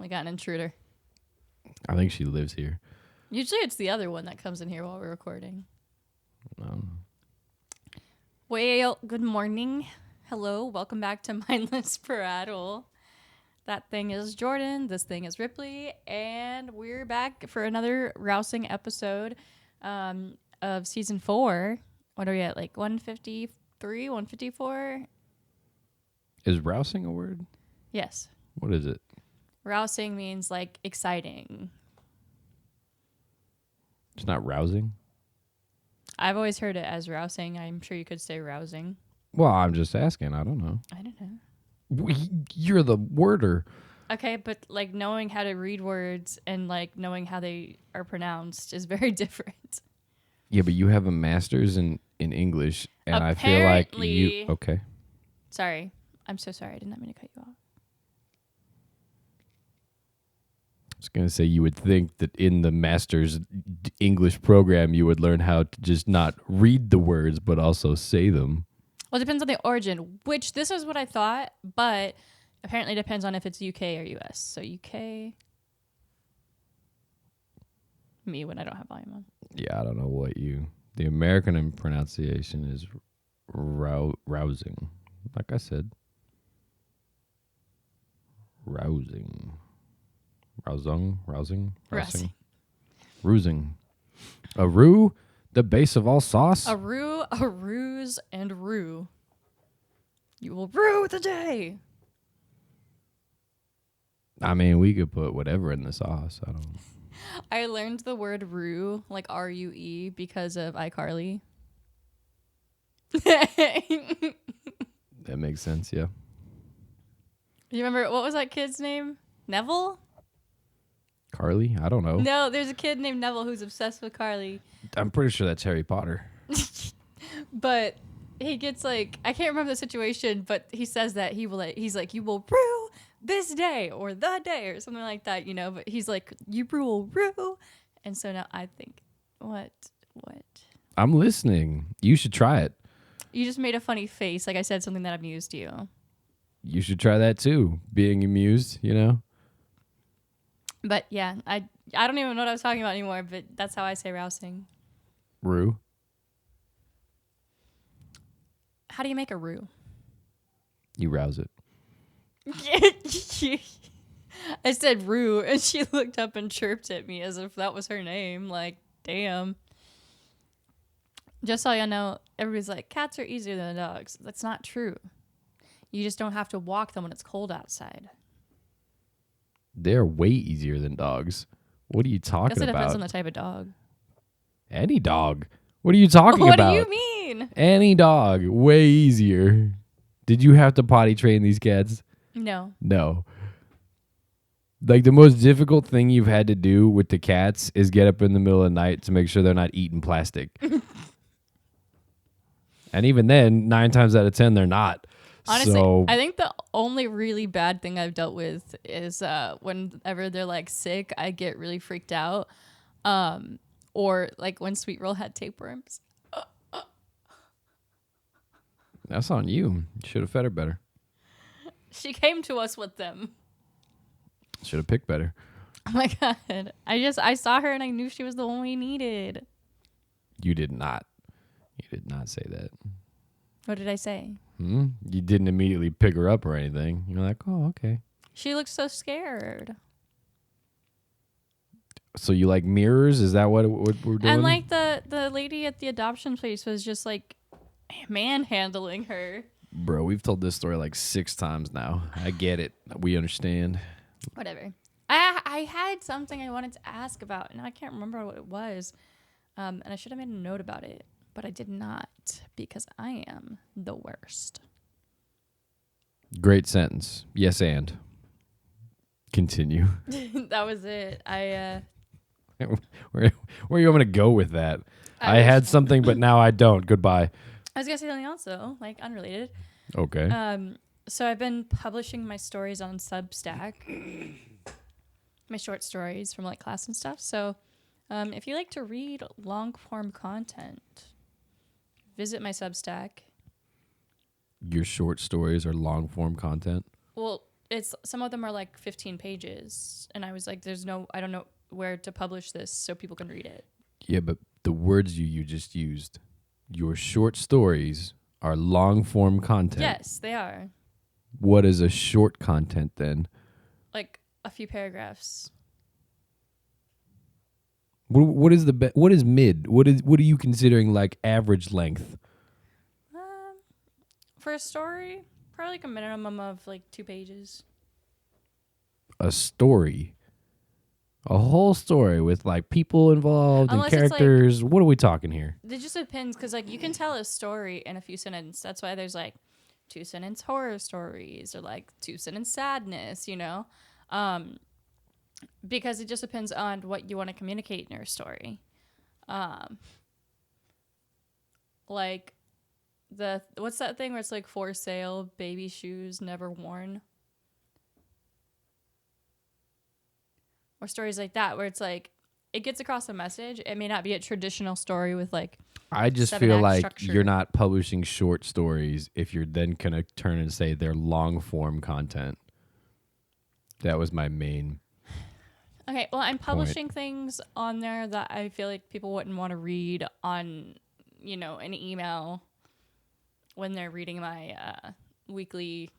We got an intruder. I think she lives here. Usually it's the other one that comes in here while we're recording. Well, good morning. Hello, welcome back to Mindless Prattle. That thing is Jordan, this thing is Ripley, and we're back for another rousing episode of season 4. What are we at, like 153, 154? Is rousing a word? Yes. What is it? Rousing means like exciting. It's not rousing? I've always heard it as rousing. I'm sure you could say rousing. Well, I'm just asking. I don't know. I don't know. You're the worder. Okay, but like knowing how to read words and like knowing how they are pronounced is very different. Yeah, but you have a master's in English, and I feel like you... Okay. Sorry. I'm so sorry. I did not mean to cut you off. I was going to say you would think that in the master's English program, you would learn how to just not read the words, but also say them. Well, it depends on the origin, which this is what I thought, but apparently depends on if it's UK or US. So UK... Me when I don't have volume on. Yeah, I don't know what you... The American pronunciation is rousing. Like I said. Rousing. Rousing. A roux, the base of all sauce. A ruse, and roux. You will rue the day. I mean, we could put whatever in the sauce. I don't know. I learned the word rue, like R-U-E, because of iCarly. That makes sense, yeah. You remember, what was that kid's name? Neville? Carly? I don't know. No, there's a kid named Neville who's obsessed with Carly. I'm pretty sure that's Harry Potter. But he gets like, I can't remember the situation, but he says that he's like, you will rue this day or the day or something like that, you know, but he's like, you will rue. And so now I think, what? I'm listening. You should try it. You just made a funny face, like I said something that amused you. You should try that too, being amused, you know? But yeah, I don't even know what I was talking about anymore, but that's how I say rousing. Roux. How do you make a roux? You rouse it. I said roux, and she looked up and chirped at me as if that was her name. Like, damn. Just so you know, everybody's like, cats are easier than dogs. That's not true. You just don't have to walk them when it's cold outside. They're way easier than dogs. What are you talking about? Guess it depends on the type of dog. Any dog. What are you talking about? What do you mean? Any dog. Way easier. Did you have to potty train these cats? No. No. Like the most difficult thing you've had to do with the cats is get up in the middle of the night to make sure they're not eating plastic. And even then, 9 times out of 10, they're not. Honestly, so, I think the only really bad thing I've dealt with is whenever they're like sick, I get really freaked out. Or like when Sweet Roll had tapeworms. that's on you. You should have fed her better. She came to us with them. Should have picked better. Oh my God. I saw her and I knew she was the one we needed. You did not. You did not say that. What did I say? You didn't immediately pick her up or anything. You're like, oh, okay. She looked so scared. So you like mirrors? Is that what we're doing? And like the lady at the adoption place was just like manhandling her. Bro, we've told this story like 6 times now. I get it. We understand. Whatever. I had something I wanted to ask about, and I can't remember what it was. And I should have made a note about it, but I did not because I am the worst. Great sentence. Yes, and. Continue. That was it. Where are you want me to go with that? I had something, but now I don't. Goodbye. I was going to say something else, though, like unrelated. Okay. So I've been publishing my stories on Substack, my short stories from like class and stuff. So if you like to read long form content, visit my Substack. Your short stories are long form content? Well, it's some of them are like 15 pages, and I was like, I don't know where to publish this so people can read it. Yeah, but the words you just used, your short stories are long form content. Yes, they are. What is a short content then? Like a few paragraphs. What is what is mid? What are you considering like average length? For a story, probably like a minimum of like 2 pages. A story. A whole story with like people involved Unless and it's, like- characters. What are we talking here? It just depends, because like you can tell a story in a few sentences. That's why there's like 2-sentence horror stories or like 2-sentence sadness, you know, because it just depends on what you want to communicate in your story. Like what's that thing where it's like for sale, baby shoes never worn, or stories like that where it's like it gets across a message. It may not be a traditional story with like I just 7-act feel like structure. you're not publishing short stories if you're then going to turn and say they're long form content. That was my main. Okay, well, I'm publishing things on there that I feel like people wouldn't want to read on, you know, an email when they're reading my weekly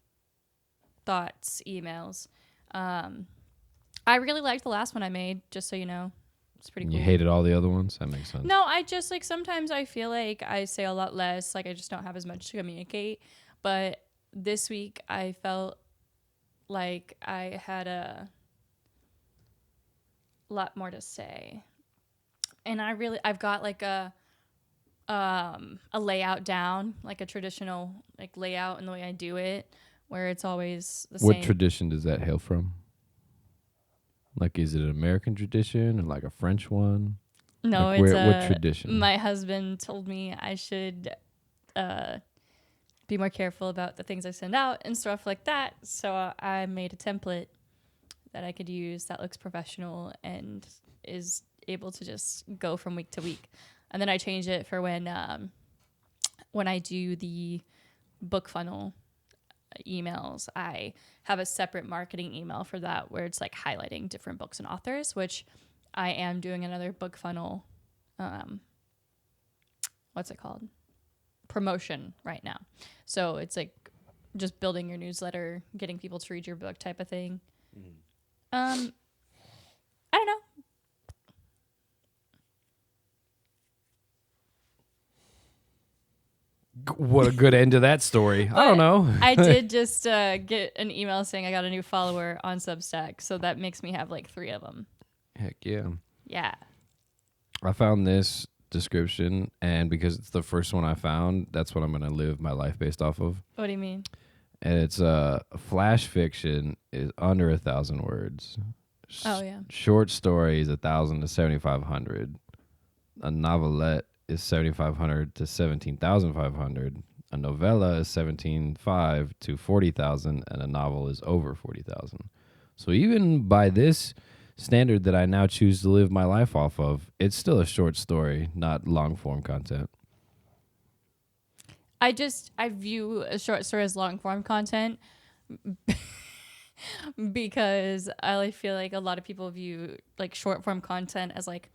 thoughts emails. I really liked the last one I made, just so you know. It's pretty cool. You hated all the other ones? That makes sense. No, I just like sometimes I feel like I say a lot less, like I just don't have as much to communicate. But this week I felt like I had a lot more to say. And I've got like a layout down, like a traditional like layout and the way I do it, where it's always the same. What tradition does that hail from? Like, is it an American tradition or like a French one? No, like it's what tradition? My husband told me I should be more careful about the things I send out and stuff like that. So I made a template that I could use that looks professional and is able to just go from week to week. And then I changed it for when I do the book funnel emails, I have a separate marketing email for that where it's like highlighting different books and authors, which I am doing another book funnel what's it called? Promotion right now. So it's like just building your newsletter, getting people to read your book type of thing. I don't know. What a good end to that story. I don't know. I did just get an email saying I got a new follower on Substack, so that makes me have like 3 of them. Heck yeah. Yeah. I found this description, and because it's the first one I found, that's what I'm going to live my life based off of. What do you mean? And it's flash fiction is under 1,000 words. Oh, yeah. Short stories 1,000 to 7,500. A novelette is 7,500 to 17,500. A novella is 17,500 to 40,000, and a novel is over 40,000. So even by this standard that I now choose to live my life off of, it's still a short story, not long form content. I view a short story as long form content because I feel like a lot of people view like short form content as like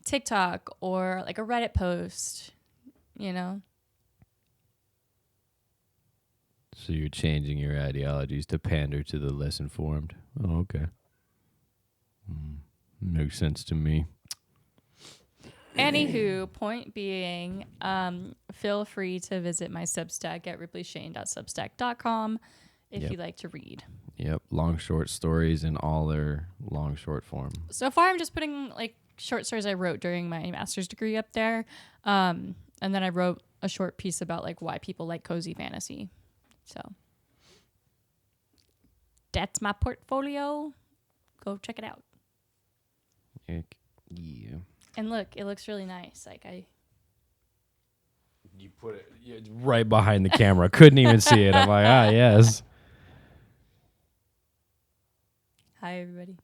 TikTok or like a Reddit post, you know? So you're changing your ideologies to pander to the less informed. Oh, okay. Makes sense to me. Anywho, point being, feel free to visit my Substack at ripleyshane.substack.com if you like to read. Yep, long short stories in all their long short form. So far, I'm just putting like short stories I wrote during my master's degree up there, and then I wrote a short piece about like why people like cozy fantasy. So that's my portfolio. Go check it out. Heck, yeah. And look, it looks really nice. Like You put it right behind the camera. Couldn't even see it. I'm like, yes. Hi, everybody.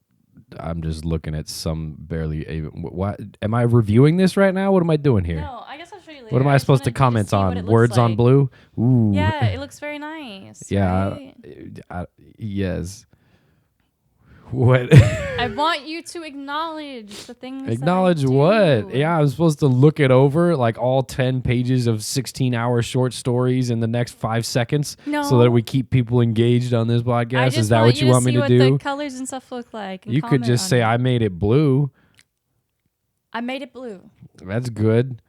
I'm just looking at some barely even. What am I reviewing this right now? What am I doing here? No, I guess I'll show you later. What am I just supposed to wanted you comment see what on? it looks Words on like. blue? Ooh. Yeah, it looks very nice. nice. Yeah. Right? Yes. What? I want you to acknowledge the things Acknowledge that I what? do. Yeah, I'm supposed to look it over, like all 10 pages of 16-hour short stories in the next 5 seconds so that No. we keep people engaged on this I podcast. just Is that what you want me see to what do? the colors and stuff look like. And You could comment just on say, it. I made it blue. I made it blue. That's good.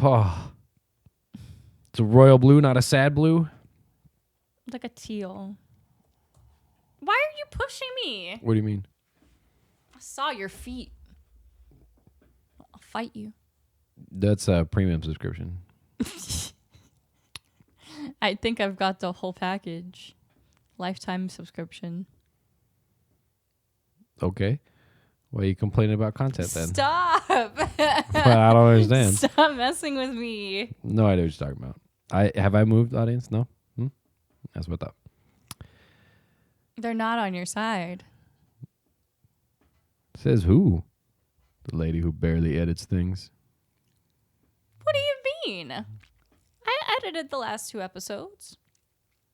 Oh. It's a royal blue, not a sad blue. Like a teal. Why are you pushing me? What do you mean? I saw your feet. I'll fight you. That's a premium subscription. I think I've got the whole package. Lifetime subscription. Okay. Why are you complaining about content then? Stop. Well, I don't understand. Stop messing with me. No idea what you're talking about. Have I moved, audience? No? That's what I thought. They're not on your side. Says who? The lady who barely edits things. What do you mean? I edited the last 2 episodes.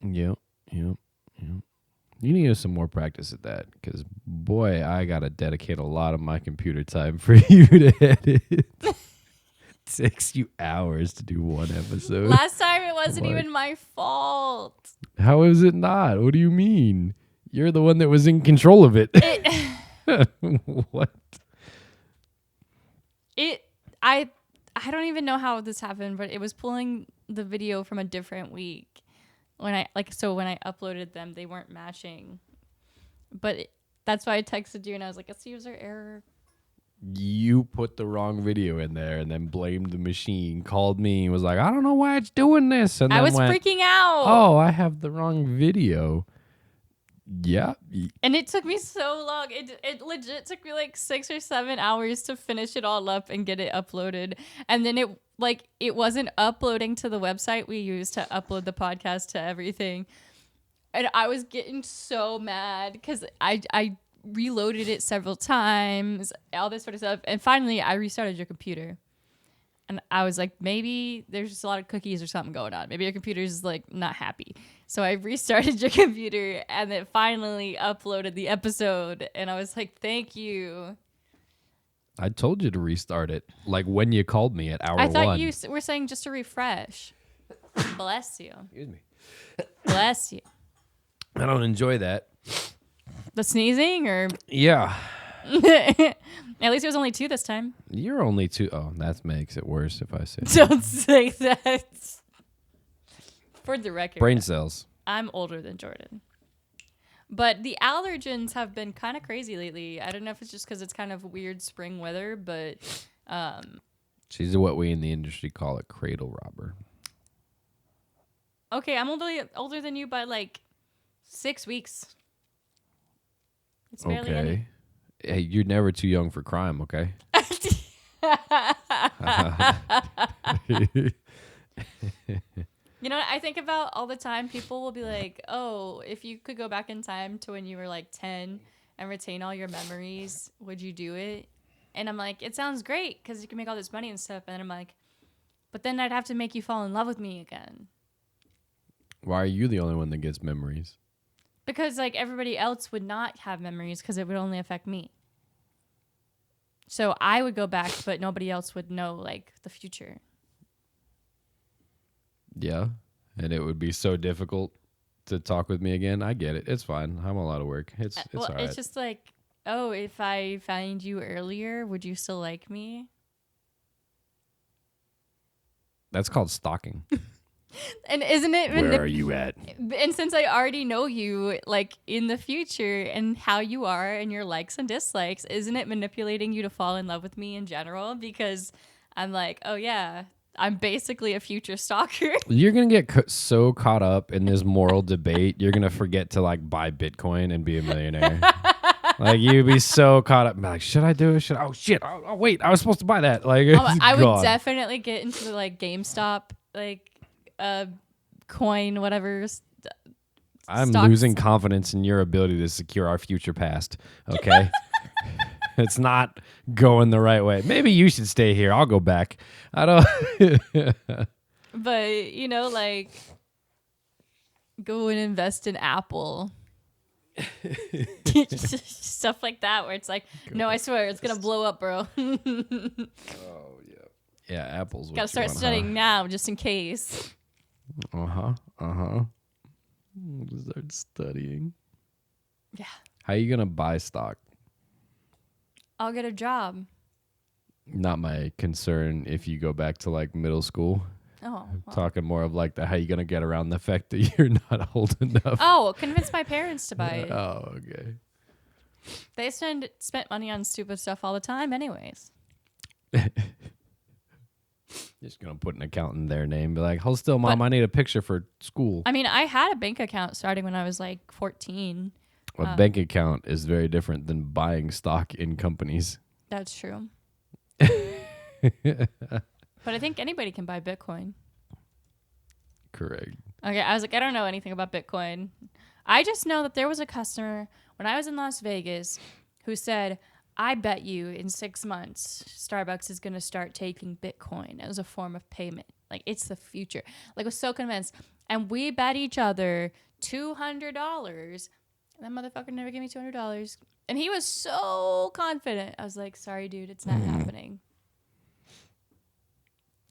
Yep. You need some more practice at that, because boy, I gotta dedicate a lot of my computer time for you to edit. It takes you hours to do one episode. Last time it wasn't Like- even my fault. How is it not? What do you mean? You're the one that was in control of it. What? I don't even know how this happened, but it was pulling the video from a different week. When I uploaded them, they weren't matching. But that's why I texted you and I was like, it's user error. You put the wrong video in there and then blamed the machine, called me and was like, I don't know why it's doing this. And I then was went, freaking out. oh, I have the wrong video. Yeah. And it took me so long. It legit took me like 6 or 7 hours to finish it all up and get it uploaded. And then it wasn't uploading to the website we use to upload the podcast to everything. And I was getting so mad because I reloaded it several times, all this sort of stuff. And finally, I restarted your computer. And I was like, maybe there's just a lot of cookies or something going on. Maybe your computer's like not happy. So I restarted your computer and it finally uploaded the episode. And I was like, thank you. I told you to restart it. Like when you called me at hour 1. I thought you were saying just to refresh. Bless you. Excuse me. Bless you. I don't enjoy that. The sneezing or? Yeah. At least it was only 2 this time. You're only 2. Oh, that makes it worse if I say Don't say that. For the record. brain cells. I'm older than Jordan. But the allergens have been kind of crazy lately. I don't know if it's just because it's kind of weird spring weather, but She's what we in the industry call a cradle robber. okay, I'm older than you by like 6 weeks. It's barely any. Okay. Hey, you're never too young for crime, okay? You know what I think about all the time? People will be like, oh, if you could go back in time to when you were like 10 and retain all your memories, would you do it? And I'm like, it sounds great because you can make all this money and stuff. And I'm like, but then I'd have to make you fall in love with me again. Why are you the only one that gets memories? Because like everybody else would not have memories because it would only affect me. So I would go back, but nobody else would know like the future. Yeah. And it would be so difficult to talk with me again. I get it. It's fine. I'm a lot of work. It's all right. It's just like, oh, if I find you earlier, would you still like me? That's called stalking. And isn't it? Where are you at? And since I already know you, like in the future and how you are and your likes and dislikes, isn't it manipulating you to fall in love with me in general? Because I'm like, oh yeah, I'm basically a future stalker. You're going to get so caught up in this moral debate, you're going to forget to like buy Bitcoin and be a millionaire. Like you'd be so caught up. Like, should I do it? Oh shit. Oh wait, I was supposed to buy that. Like, I would definitely get into like GameStop, like coin, whatever. I'm stocks. losing confidence in your ability to secure our future past. Okay. It's not going the right way. Maybe you should stay here. I'll go back. I don't. But, you know, like, Go and invest in Apple. Stuff like that where it's like, no, I swear it's gonna blow up, bro. Oh yeah. Yeah, Apple's what Gotta you start want, studying now just in case. huh? Start studying. Yeah. How you gonna buy stock? I'll get a job. Not my concern if you go back to like middle school. Oh. Well. Talking more of like the how you gonna get around the fact that you're not old enough. Oh, convince my parents to buy it. Oh, okay. They spent money on stupid stuff all the time anyways. Just gonna put an account in their name. Be like, hold still, Mom, I need a picture for school. I mean, I had a bank account starting when I was like 14. A bank account is very different than buying stock in companies. That's true. But I think anybody can buy Bitcoin. Correct. Okay, I was like, I don't know anything about Bitcoin. I just know that there was a customer when I was in Las Vegas who said, I bet you in 6 months, Starbucks is going to start taking Bitcoin as a form of payment. Like, it's the future. Like, I was so convinced. And we bet each other $200. That motherfucker never gave me $200. And he was so confident. I was like, sorry, dude, it's not happening.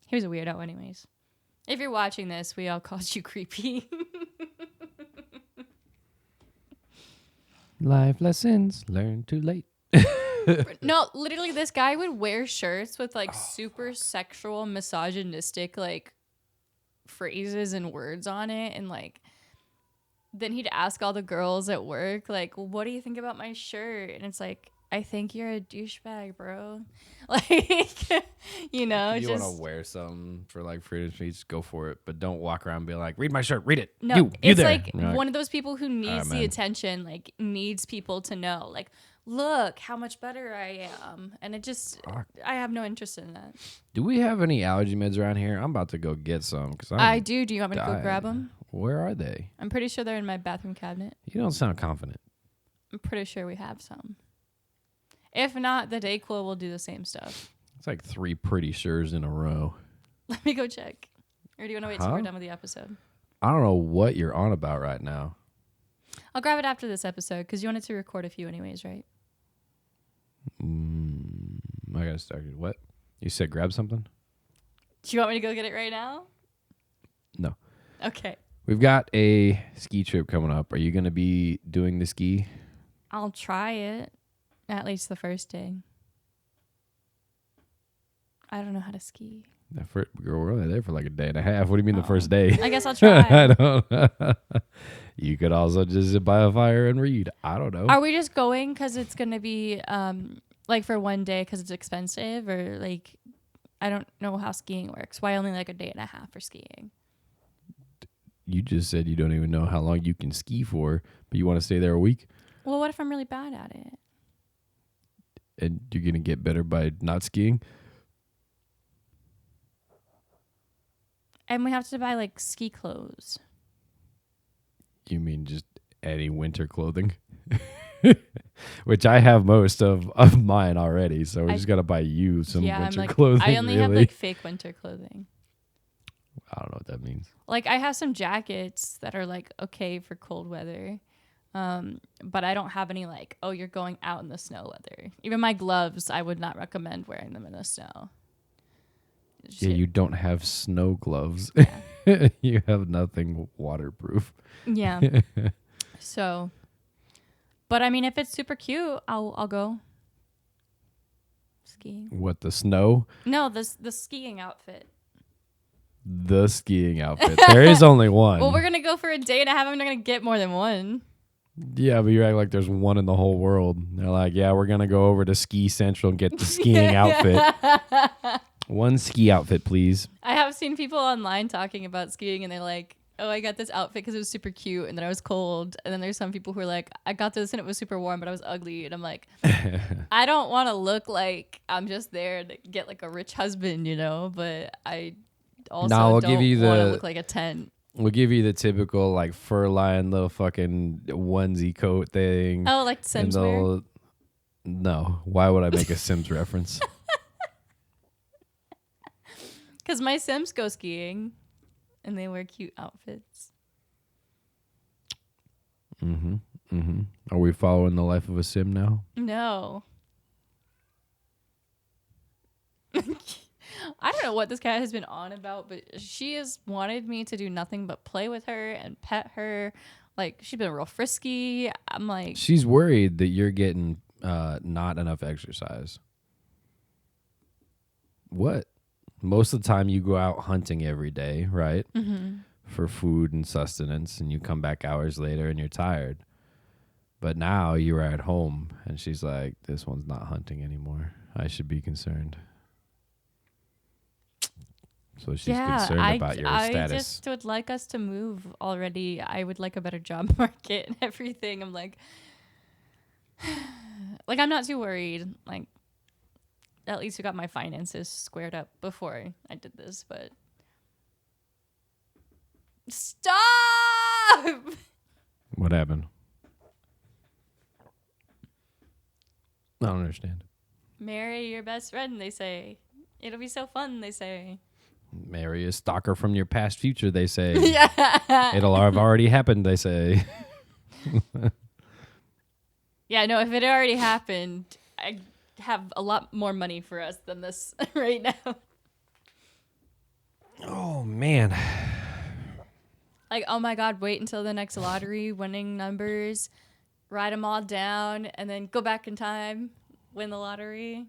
He was a weirdo anyways. If you're watching this, we all called you creepy. Life lessons learned too late. No, literally, this guy would wear shirts with like super sexual, misogynistic like phrases and words on it, and like then he'd ask all the girls at work, like, "What do you think about my shirt?" And it's like, I think you're a douchebag, bro. Like, you know, If you just want to wear something for like freedom of speech, go for it. But don't walk around and be like, read my shirt, read it. no. You It's there. like You're one of those people who needs the man. attention, like needs people to know, like, look how much better I am, and it just, I have no interest in that. Do we have any allergy meds around here? I'm about to go get some because I do. Do you want me to go dying. grab them? Where are they? I'm pretty sure they're in my bathroom cabinet. You don't sound confident. I'm pretty sure we have some. If not, the Dayquil will do the same stuff. It's like 3 pretty sures in a row. Let me go check. Or do you want to wait till we're done with the episode? I don't know what you're on about right now. I'll grab it after this episode because you wanted to record a few anyways, right? I gotta start. What? You said grab something? Do you want me to go get it right now? No. Okay. We've got a ski trip coming up. Are you gonna be doing the ski? I'll try it. At least the first day. I don't know how to ski. Girl, we're only there for like a day and a half. What do you mean the first day? I guess I'll try. I don't. You could also just sit by a fire and read. I don't know. Are we just going because it's going to be like for one day because it's expensive, or like I don't know how skiing works. Why only like a day and a half for skiing? You just said you don't even know how long you can ski for, but you want to stay there a week? Well, what if I'm really bad at it? And you're going to get better by not skiing? And we have to buy like ski clothes. You mean just any winter clothing? Which I have most of mine already, so we just got to buy you some winter clothing. I only have like fake winter clothing. I don't know what that means. Like I have some jackets that are like okay for cold weather. But I don't have any like, oh, you're going out in the snow weather. Even my gloves, I would not recommend wearing them in the snow. Yeah, you don't have snow gloves. Yeah. You have nothing waterproof. Yeah. So, but I mean, if it's super cute, I'll go skiing. What, the snow? No, the skiing outfit. The skiing outfit. There is only one. Well, we're gonna go for a day and a half. I'm not gonna get more than one. Yeah, but you act like there's one in the whole world. They're like, yeah, we're gonna go over to Ski Central and get the skiing outfit. One ski outfit, please. I have seen people online talking about skiing, and they're like, oh, I got this outfit because it was super cute, and then I was cold. And then there's some people who are like, I got this and it was super warm, but I was ugly. And I'm like, I don't want to look like I'm just there to get like a rich husband, you know, but I also don't want to look like a tent. We'll give you the typical like fur lined little fucking onesie coat thing. Oh, like Sims wear? No. Why would I make a Sims reference? Because my Sims go skiing and they wear cute outfits. Mm-hmm. Mm-hmm. Are we following the life of a sim now? No. I don't know what this cat has been on about, but she has wanted me to do nothing but play with her and pet her. Like, she's been real frisky. I'm like, She's worried that you're getting not enough exercise. What? Most of the time you go out hunting every day, right? mm-hmm. For food and sustenance, and you come back hours later and you're tired. But now you're at home and she's like, this one's not hunting anymore. I should be concerned. So she's concerned about your I status. just would like us to move already. I would like a better job market and everything. I'm like, I'm not too worried. Like, at least we got my finances squared up before I did this, but stop! What happened? I don't understand. Marry your best friend, they say. It'll be so fun, they say. Marry a stalker from your past future, they say. Yeah. It'll have already happened, they say. Yeah, no, if it already happened, I have a lot more money for us than this right now. Oh, man. Like, oh my God, wait until the next lottery, winning numbers, write them all down, and then go back in time, win the lottery.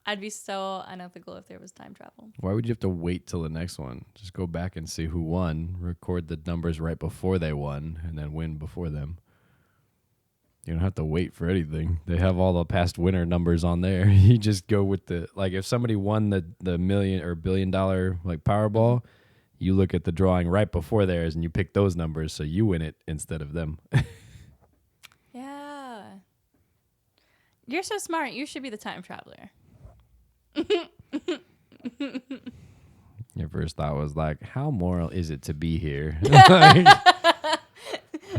I'd be so unethical if there was time travel. Why would you have to wait till the next one? Just go back and see who won, record the numbers right before they won, and then win before them. You don't have to wait for anything. They have all the past winner numbers on there. You just go with the, like, if somebody won the million or $1 billion like Powerball, you look at the drawing right before theirs and you pick those numbers so you win it instead of them. Yeah. You're so smart. You should be the time traveler. Your first thought was like, how moral is it to be here?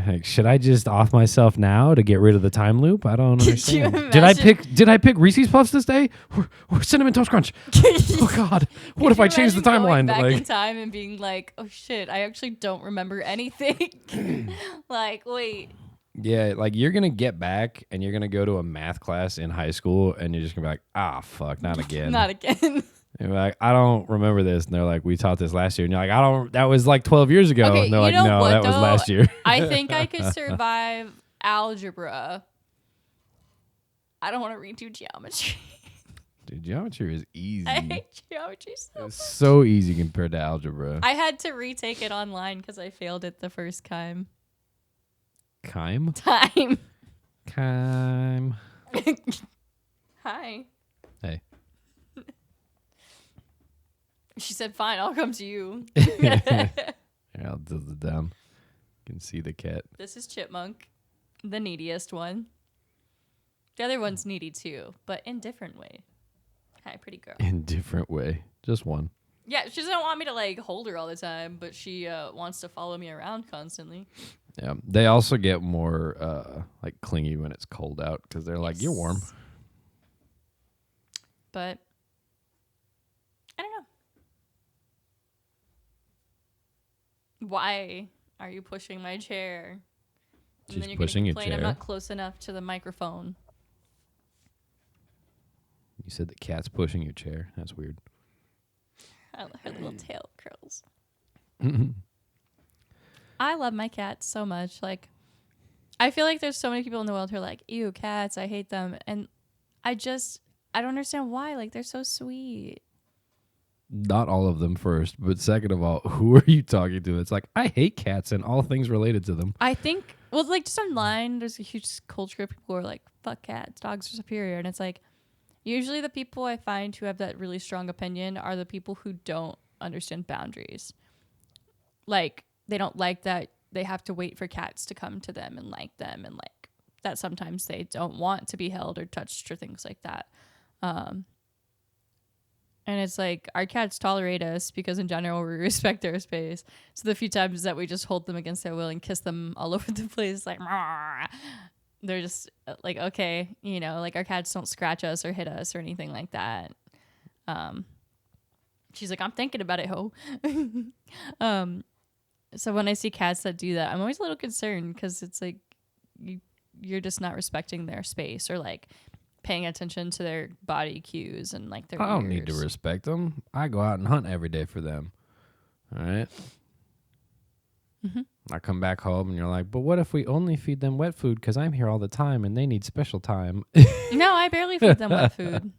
Like, should I just off myself now to get rid of the time loop? I don't understand. Did I pick Reese's Puffs this day or Cinnamon Toast Crunch? Oh God! What if I change the timeline? Back in time and being like, oh shit, I actually don't remember anything. Like, wait. Yeah, like you're gonna get back and you're gonna go to a math class in high school and you're just gonna be like, fuck, not again. Not again. And you're like, I don't remember this. And they're like, we taught this last year. And you're like, I don't, that was like 12 years ago. Okay, and they're like, no, what, that was last year. I think I could survive algebra. I don't want to redo geometry. Dude, geometry is easy. I hate geometry so much. It's so easy compared to algebra. I had to retake it online because I failed it the first time. Time? Time. Hi. Hey. She said, fine, I'll come to you. Here, I'll tilt it down. You can see the cat. This is Chipmunk, the neediest one. The other one's needy too, but in different way. Hi, pretty girl. In different way. Just one. Yeah, she doesn't want me to like hold her all the time, but she wants to follow me around constantly. Yeah. They also get more like clingy when it's cold out because they're like, you're warm. But I don't know. Why are you pushing my chair? She's And then you're pushing gonna your complain chair. I'm not close enough to the microphone. You said the cat's pushing your chair. That's weird. Her little tail curls. I love my cats so much. Like, I feel like there's so many people in the world who are like, ew, cats, I hate them. And I don't understand why. Like, they're so sweet. Not all of them first, but second of all, who are you talking to? It's like, I hate cats and all things related to them. I think, well, like, just online, there's a huge culture of people who are like, fuck cats, dogs are superior. And it's like, usually the people I find who have that really strong opinion are the people who don't understand boundaries. Like, they don't like that they have to wait for cats to come to them and like them, and like that sometimes they don't want to be held or touched or things like that. And it's like, our cats tolerate us because in general we respect their space. So the few times that we just hold them against their will and kiss them all over the place, like, they're just like, okay, you know, like our cats don't scratch us or hit us or anything like that. She's like, I'm thinking about it, ho. So when I see cats that do that, I'm always a little concerned because it's like, you're just not respecting their space or like paying attention to their body cues and like their I don't need to ears. respect them. I go out and hunt every day for them. All right. Mm-hmm. I come back home and you're like, but what if we only feed them wet food because I'm here all the time and they need special time? No, I barely feed them wet food.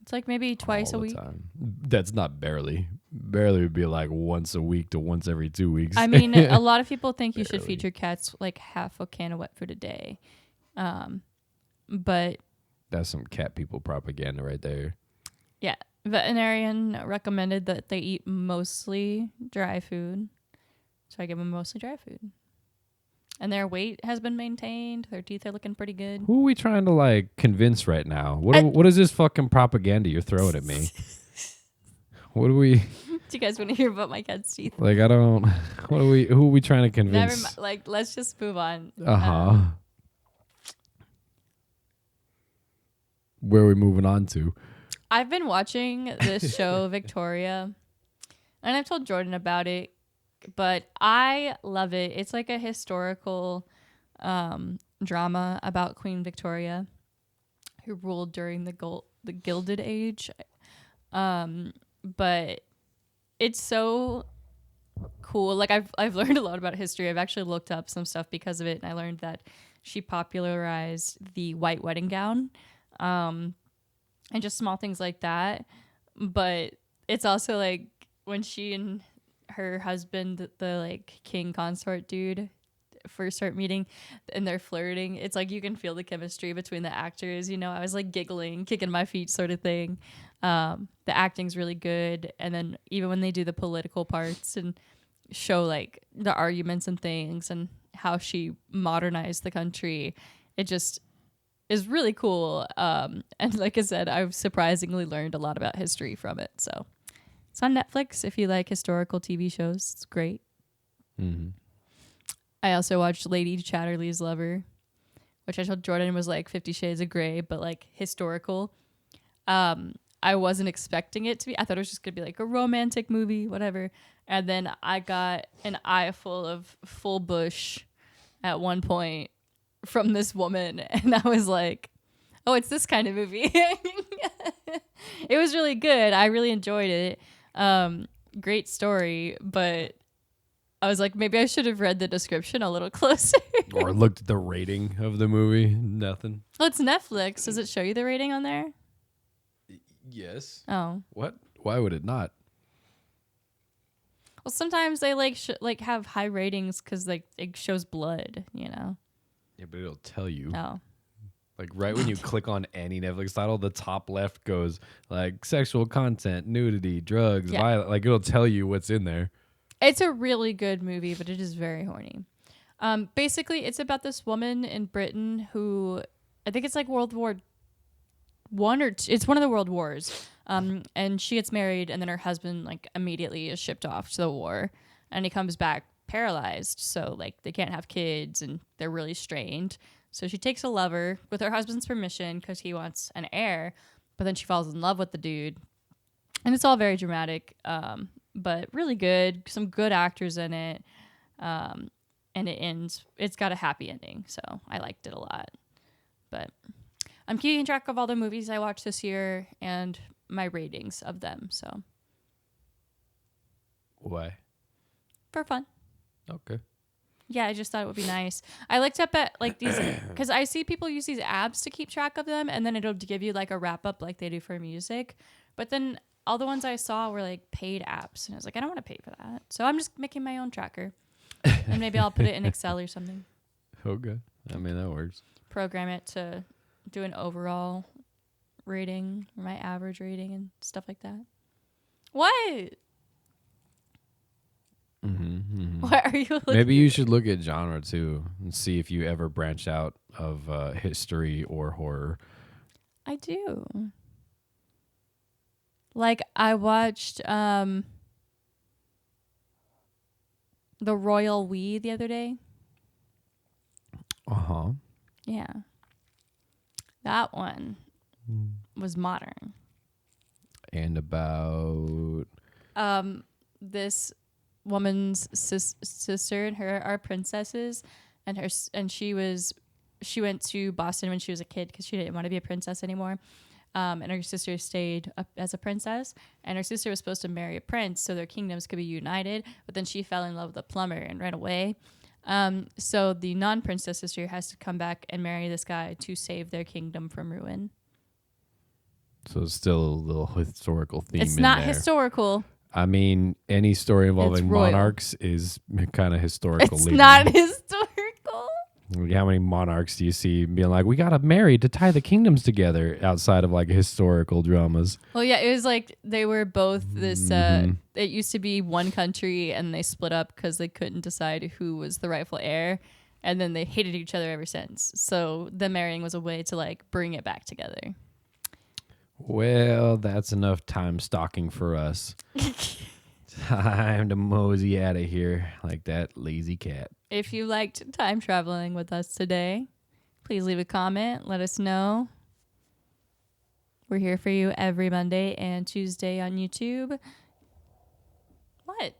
It's like maybe twice all a the week. time. That's not barely. Barely would be like once a week to once every 2 weeks. I mean, a lot of people think you should Barely. feed your cats like half a can of wet food a day. But That's some cat people propaganda right there. yeah, veterinarian recommended that they eat mostly dry food. So I give them mostly dry food. And their weight has been maintained. Their teeth are looking pretty good. Who are we trying to like convince right now? What is this fucking propaganda you're throwing at me? What do we Do you guys want to hear about my cat's teeth? like? I don't. Who are we trying to Never convince? mind. Like, let's just move on. Where are we moving on to? I've been watching this show, Victoria, and I've told Jordan about it, but I love it. It's like a historical drama about Queen Victoria, who ruled during the Gilded Age. But it's so cool. Like I've learned a lot about history. I've actually looked up some stuff because of it, and I learned that she popularized the white wedding gown, and just small things like that. But it's also like when she and her husband, the like king consort dude, first start meeting and they're flirting, it's like you can feel the chemistry between the actors. You know, I was like giggling, kicking my feet sort of thing. The acting's really good, and then even when they do the political parts and show like the arguments and things and how she modernized the country, it just is really cool. And like I said, I've surprisingly learned a lot about history from it. So it's on Netflix if you like historical TV shows. It's great. Mm-hmm. I also watched Lady Chatterley's Lover, which I told Jordan was like 50 Shades of Grey, but like historical. I wasn't expecting it to be. I thought it was just going to be like a romantic movie, whatever. And then I got an eye full of full bush at one point from this woman. And I was like, oh, it's this kind of movie. It was really good. I really enjoyed it. Great story, but I was like, maybe I should have read the description a little closer. Or looked at the rating of the movie. Nothing. Well, it's Netflix. Does it show you the rating on there? Yes. Oh. What? Why would it not? Well, sometimes they like have high ratings because like it shows blood, you know. Yeah, but it'll tell you. Oh. Like right when you click on any Netflix title, the top left goes like sexual content, nudity, drugs, Yeah. violence. Like it'll tell you what's in there. It's a really good movie, but it is very horny. Basically, it's about this woman in Britain who, I think it's like World War One or two, it's one of the world wars. And she gets married, and then her husband like immediately is shipped off to the war, and he comes back paralyzed. So like they can't have kids, and they're really strained. So she takes a lover with her husband's permission because he wants an heir, but then she falls in love with the dude, and it's all very dramatic. But really good. Some good actors in it. And it ends. It's got a happy ending, so I liked it a lot. But I'm keeping track of all the movies I watched this year and my ratings of them. So Why? for fun. Okay. Yeah, I just thought it would be nice. I looked up at like these because I see people use these apps to keep track of them, and then it'll give you like a wrap up like they do for music. But then all the ones I saw were like paid apps, and I was like, I don't want to pay for that. So I'm just making my own tracker, and maybe I'll put it in Excel or something. Okay. I mean, that works. Program it to do an overall rating, my average rating, and stuff like that. What? Why are you looking? Maybe you should look at genre too and see if you ever branch out of history or horror. I do. Like I watched The Royal We the other day. Uh-huh. Yeah. That one was modern. And about This woman's sister and her are princesses, and she went to Boston when she was a kid because she didn't want to be a princess anymore. And her sister stayed up as a princess, and her sister was supposed to marry a prince so their kingdoms could be united. But then she fell in love with a plumber and ran away. So the non-princess sister has to come back and marry this guy to save their kingdom from ruin. So it's still a little historical theme. It's in not there. historical. I mean, any story involving royal. monarchs is kind of historical. It's leading. not historical. How many monarchs do you see being like, we got to marry to tie the kingdoms together outside of like historical dramas? Well, yeah, it was like they were both this. It used to be one country, and they split up because they couldn't decide who was the rightful heir, and then they hated each other ever since. So the marrying was a way to like bring it back together. Well, that's enough time stalking for us. Time to mosey out of here like that lazy cat. If you liked time traveling with us today, please leave a comment. Let us know. We're here for you every Monday and Tuesday on YouTube. What?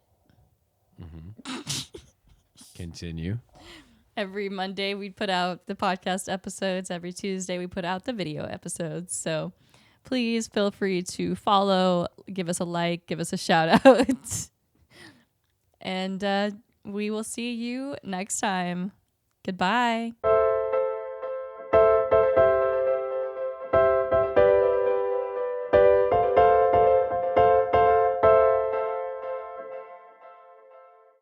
Continue. Every Monday we put out the podcast episodes. Every Tuesday we put out the video episodes. So please feel free to follow, give us a like, give us a shout out. And we will see you next time. Goodbye.